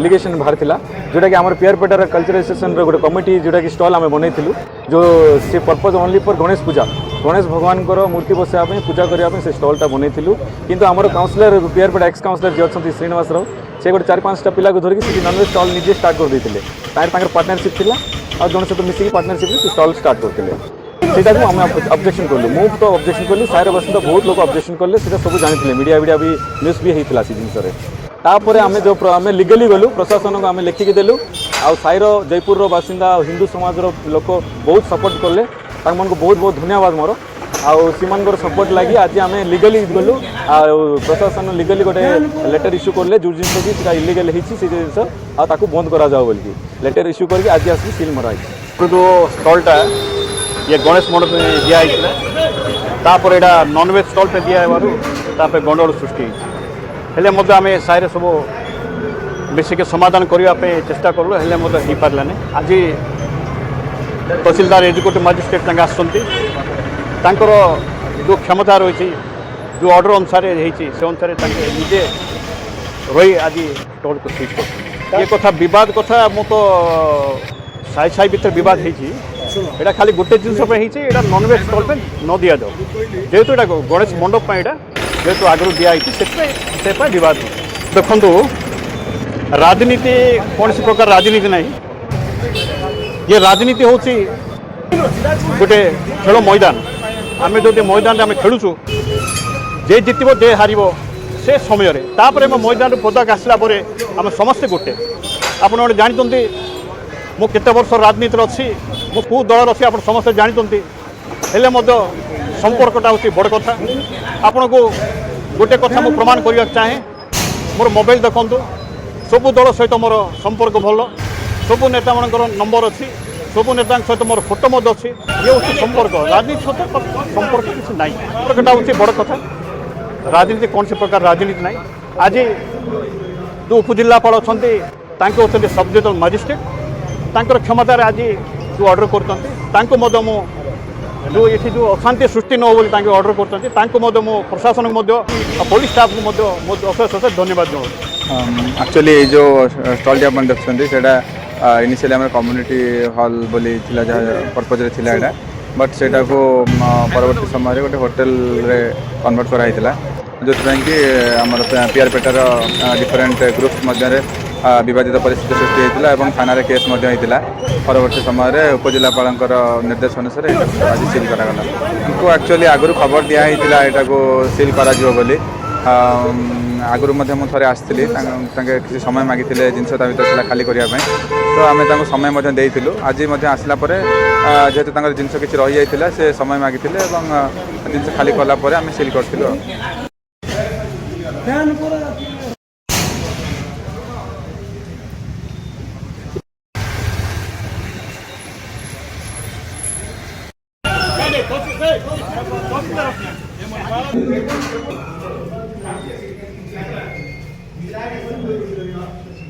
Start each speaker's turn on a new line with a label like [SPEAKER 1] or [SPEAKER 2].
[SPEAKER 1] allegation बाहर था जोटा कि आम पियरपेटार कल्चराइजेशन गोटे कमिटी जोटा कि स्टल आम बनईलु जो सी पर्पज ओनली फॉर गणेश पूजा गणेश भगवान मूर्ति बसाया पूजा करने से स्टलटा बनईलु किंतु आम काउंसिलर पियरपेटा एक्स काउंसिलर जी अच्छा श्रीनिवास राव से गोटे 4-5टा पिला धरिकी नॉनवेज स्टल निजे स्टार्ट कर देते पार्टनरशिप थी और जन सहित मिसिकी पार्टनरशिप से स्टल स्टार्ट करते सेटा आम ऑब्जेक्शन कलु मु तो ऑब्जेक्शन कली साइर बसंत बहुत लोग ऑब्जेक्शन कले सब जानी मीडिया भी न्यूज भी होता से जिनस तापर आम जो आम लिगली गलु प्रशासन को आम लिखिकी देलु आ साइर जयपुर बासिंदा हिंदू समाज लोक बहुत सपोर्ट कले मन को बहुत बहुत धन्यवाद मोर आर सपोर्ट लगी आज आम लिगली गलु प्रशासन लिगली गोटे लेटर इश्यू कले जो जिन कि इलिगल होती जिस बंद करा बोलिकी लेटर इश्यू करके आज आसिक सिल मरा जो स्टलटा ये गणेश मंडप में दिखाई यहाँ नॉनवेज स्टल पे दिखार गंडगोल सृष्टि हेले आम सारे सब मिसिक समाधान करने चेष्टा कलु हेले हो पारानी आज तहसीलदार एजुकेटिव मजिस्ट्रेट आसर जो क्षमता रही जो ऑर्डर अनुसार से अनुसार निजे रही आज स्टल को सीज कर ये कथा विवाद कथा मु तो साई साई भर बद होता खाली गोटे जिन नॉनवेज स्टल पे न दि जाओ जेहेतु यहाँ गणेश मंडप यहाँ जेहेतु आगु दिखाई से बद देखु राजनीति कौन सी प्रकार राजनीति ना ये राजनीति हूँ गोटे खेल मैदान आम जो मैदान आम खेलुचु जे जितब जे हार से समय तापर मैदान पदक आसला आम समस्ते गोटे आप जानते मु केते वर्ष राजनीति अच्छी मु कौ दल अच्छी आप समस्ते जानते हेले संपर्कटा हूँ बड़ कथा आपण को गोटे कथा मु प्रमाण करने चाहे मोर मोबाइल देखु सबू दल सहित मोर संपर्क भल सबू नेता मान नंबर अच्छी सबू नेता सहित मोर फोटो अच्छी ये हूँ संपर्क राजनीति सहित संपर्क किसी ना संपर्कटा हूँ बड़ कथा राजनीति कौन से प्रकार राजनीति ना आज जो उपजिलापाल अच्छा हूँ सब डिविजनल मजिस्ट्रेट तांकर क्षमतार आज जो ऑर्डर कर जो ये जो अशांति सृष्टि न हो ऑर्डर कर प्रशासन पुलिस स्टाफ को अशेष अशेष धन्यवाद दूँ
[SPEAKER 2] एक्चुअली जो स्टल आप देखते से इनिशियली आम कम्युनिटी हॉल बोली पर्पज था बट से परवर्ती समय गोटे होटेल कन्वर्ट कराई जो कि आम पियरपेटार डिफरेंट ग्रुप्स मध्य विवादित परिस्थिति सृष्टि होता है थाना केस होता परवर्ती समय उपजिलापाल निर्देश अनुसार आज सिल करागला उनको एक्चुअली आगु खबर दिखाई यहाँ को सिल कर आगु मुझे आसती किसी समय मागी जिनस भर खाली करने तो आम समय देलु आज आसला जेहेतु जिनस किसी रही जाता से समय मागी जिनस खाली कलापर आम सिल करूँ
[SPEAKER 3] Hey,